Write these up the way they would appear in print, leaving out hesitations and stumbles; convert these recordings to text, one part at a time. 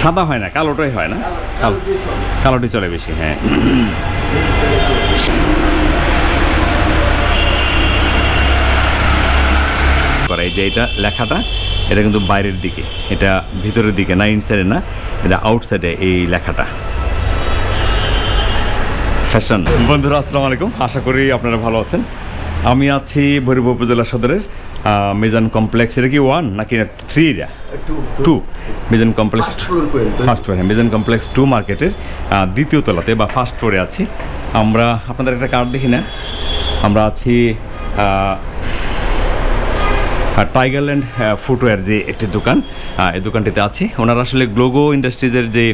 সাদা হয় না, কালোটাই হয় না, কালোটি চলে বেশি। হ্যাঁ, এই যে এটা লেখাটা, এটা কিন্তু বাইরের দিকে, এটা ভিতরের দিকে না, ইনসাইডে না, এটা আউটসাইডে এই লেখাটা। ফ্যাশন বন্ধুরা, আসসালামু আলাইকুম, আশা করি আপনারা ভালো আছেন। আমি আছি ভৈরব উপজেলা সদরের মিজান কমপ্লেক্স। এটা কি 1 নাকি 3? এটা 2 মিজান কমপ্লেক্স ফার্স্ট ফ্লোর। হ্যাঁ, মিজান কমপ্লেক্স 2 মার্কেটের দ্বিতীয় তলাতে বা ফার্স্ট ফ্লোরে আছি আমরা। আপনাদের একটা কার্ড দেখি না, আমরা আছি টাইগারল্যান্ড ফুটওয়্যার যে একটি দোকান, এই দোকানটিতে আছি। ওনারা আসলে গ্লোগো ইন্ডাস্ট্রিজের যে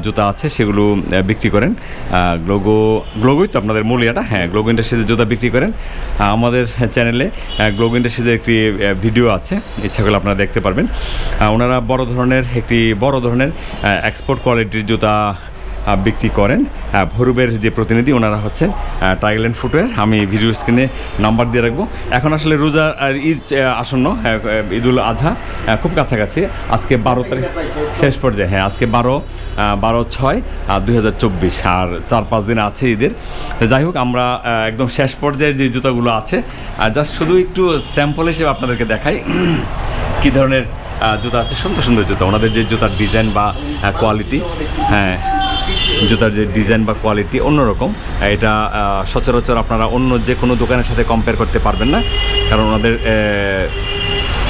জুতা আছে সেগুলো বিক্রি করেন। গ্লোগোই তো আপনাদের মূল ইয়াটা। হ্যাঁ, গ্লোগো ইন্ডাস্ট্রিজের জুতা বিক্রি করেন। আমাদের চ্যানেলে গ্লোগো ইন্ডাস্ট্রিজের একটি ভিডিও আছে, ইচ্ছা করলে আপনারা দেখতে পারবেন। ওনারা বড় ধরনের এক্সপোর্ট কোয়ালিটির জুতা বিক্রি করেন। ভৈরবের যে প্রতিনিধি ওনারা হচ্ছেন টাইগারল্যান্ড ফুটওয়্যার। আমি ভিডিও স্ক্রিনে নাম্বার দিয়ে রাখবো। এখন আসলে রোজা আর ঈদ আসন্ন, ঈদুল আজহা খুব কাছাকাছি। আজকে 12 তারিখ শেষ পর্যায়ে। হ্যাঁ, আজকে 12/6/2024, আর 4-5 দিন আছে ঈদের। যাই হোক, আমরা একদম শেষ পর্যায়ে যে জুতাগুলো আছে জাস্ট শুধু একটু স্যাম্পল হিসেবে আপনাদেরকে দেখাই কী ধরনের জুতা আছে। সুন্দর সুন্দর জুতা, ওনাদের যে জুতার ডিজাইন বা কোয়ালিটি, হ্যাঁ, জুতার যে ডিজাইন বা কোয়ালিটি অন্যরকম। এটা সচরাচর আপনারা অন্য যে কোনো দোকানের সাথে কম্পেয়ার করতে পারবেন না, কারণ ওনাদের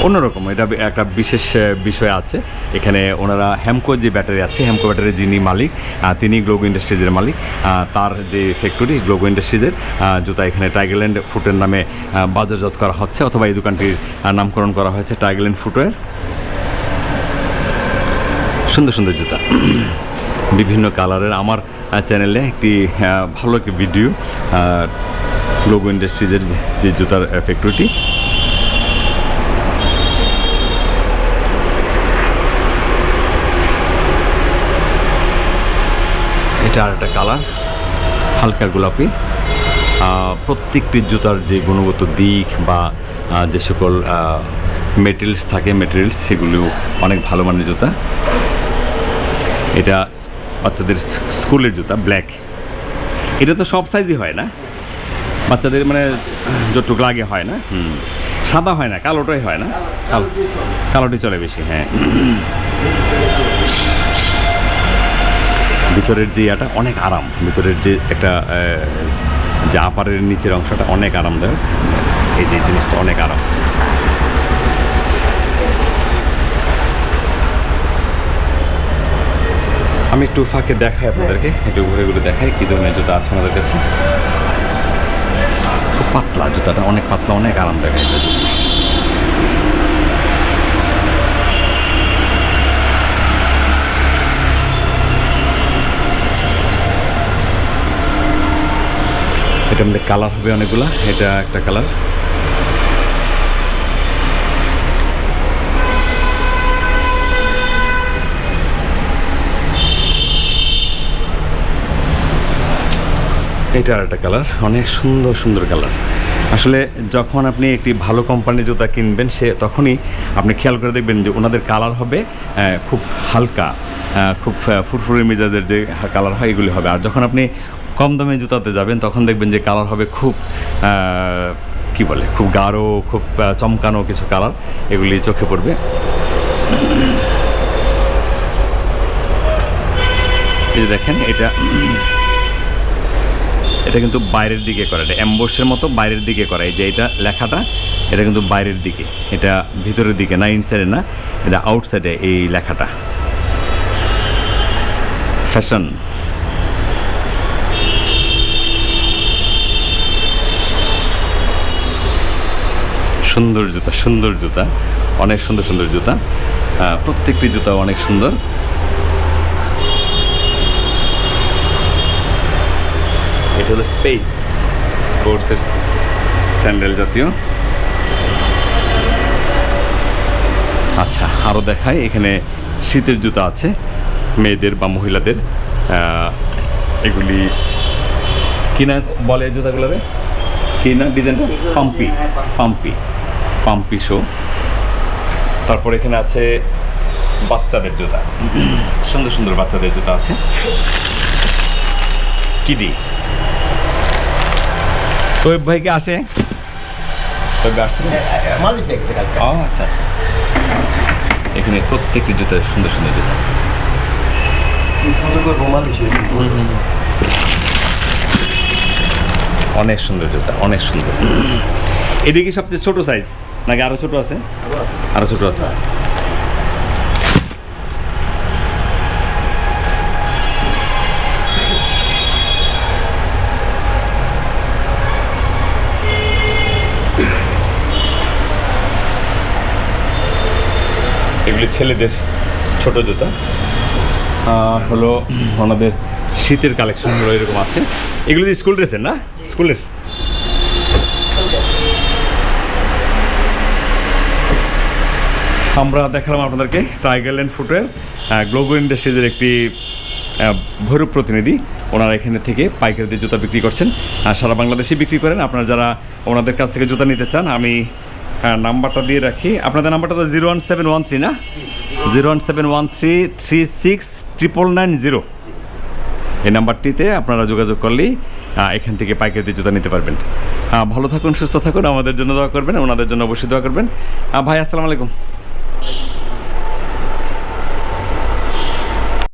অন্যরকম এটা একটা বিশেষ বিষয় আছে এখানে। ওনারা হ্যামকো যে ব্যাটারি আছে, হ্যামকো ব্যাটারির যিনি মালিক তিনি গ্লোগো ইন্ডাস্ট্রিজের মালিক। তার যে ফ্যাক্টরি গ্লোগো ইন্ডাস্ট্রিজের জুতা এখানে টাইগারল্যান্ড ফুটের নামে বাজারজাত করা হচ্ছে, অথবা এই দোকানটির নামকরণ করা হয়েছে টাইগারল্যান্ড ফুটওয়্যার। সুন্দর সুন্দর জুতা বিভিন্ন কালারের। আমার চ্যানেলে একটি ভালো একটি ভিডিও, গ্লোগো ইন্ডাস্ট্রিজের যে জুতার ফ্যাক্টরিটি। এটা আর একটা কালার, হালকা গোলাপি। প্রত্যেকটি জুতার যে গুণগত দিক বা যে সকল মেটেরিয়ালস থাকে, সেগুলো অনেক ভালো মানের জুতা। এটা বাচ্চাদের স্কুলের জুতা, ব্ল্যাক। এটা তো সব সাইজই হয় না, বাচ্চাদের মানে যতটুকু লাগে হয় না। সাদা হয় না, কালোটাই হয় না, কালোটি চলে বেশি। হ্যাঁ, ভিতরের যে ইয়াটা অনেক আরাম, ভিতরের যে একটা যে আপারের নিচের অংশটা অনেক আরামদায়ক। এই যে জিনিসটা অনেক আরাম। আমি একটু ফাঁকে দেখাই আপনাদেরকে, একটু ঘুরে ঘুরে দেখাই কী ধরনের জুতা আছে আমাদের কাছে। খুব পাতলা জুতাটা, অনেক পাতলা, অনেক আরামদায়ক এটা জুতা। এটা আমাদের কালার হবে অনেকগুলা, এটা একটা কালার। এটা আর একটা কালার, অনেক সুন্দর সুন্দর কালার। আসলে যখন আপনি একটি ভালো কোম্পানির জুতা কিনবেন তখনই আপনি খেয়াল করে দেখবেন যে ওনাদের কালার হবে খুব হালকা, খুব ফুরফুরে মেজাজের যে কালার হয় এগুলি হবে। আর যখন আপনি কম দামে জুতাতে যাবেন তখন দেখবেন যে কালার হবে খুব কি বলে, খুব গাঢ়, খুব চমকানো কিছু কালার, এগুলি চোখে পড়বে। এই যে দেখেন, এটা কিন্তু বাইরের দিকে করা, এটা অ্যাম্বোসের মতো বাইরের দিকে করা। এই যে এটা লেখাটা, এটা কিন্তু বাইরের দিকে, এটা ভিতরের দিকে না, ইনসাইডে না, এটা আউটসাইডে এই লেখাটা। ফ্যাশন সুন্দর জুতা, সুন্দর জুতা, অনেক সুন্দর সুন্দর জুতা। প্রত্যেকটি জুতা অনেক সুন্দর। এটা হলো স্পোর্টসের স্যান্ডেল জাতীয়। আচ্ছা, আরও দেখাই, এখানে শীতের জুতা আছে মেয়েদের বা মহিলাদের। এগুলি কিনা বলে জুতাগুলোরে, কিনা ডিজাইনটা পাম্পি শো। তারপর এখানে আছে বাচ্চাদের জুতা, সুন্দর সুন্দর বাচ্চাদের জুতা আছে। কিডি তোয়েব ভাইকে আসে, তবে আসছে ও আচ্ছা আচ্ছা। এখানে প্রত্যেকটি জুতা সুন্দর সুন্দর জুতা, অনেক সুন্দর জুতা, অনেক সুন্দর। এটা কি সবচেয়ে ছোট সাইজ নাকি আরো ছোট আছে? আরো ছোট আছে। এগুলি ছেলেদের ছোট জুতা, হলো ওনাদের শীতের কালেকশনগুলো এরকম আছে। এগুলো যে স্কুল ড্রেসের না, স্কুলের। আমরা দেখালাম আপনাদেরকে টাইগার ল্যান্ড ফুটওয়্যার গ্লোবো ইন্ডাস্ট্রিজের একটি ভৈরব প্রতিনিধি। ওনারা এখানে থেকে পাইকারিতে জুতা বিক্রি করছেন, সারা বাংলাদেশে বিক্রি করেন। আপনারা যারা ওনাদের কাছ থেকে জুতা নিতে চান, আমি নাম্বারটা দিয়ে রাখি। আপনাদের নাম্বারটা তো 01713 না? 01713369990। এই নাম্বারটিতে আপনারা যোগাযোগ করলেই এখান থেকে পাইকারিতে জুতা নিতে পারবেন। ভালো থাকুন, সুস্থ থাকুন, আমাদের জন্য দোয়া করবেন, ওনাদের জন্য অবশ্যই দোয়া করবেন। ভাই আসসালামু আলাইকুম।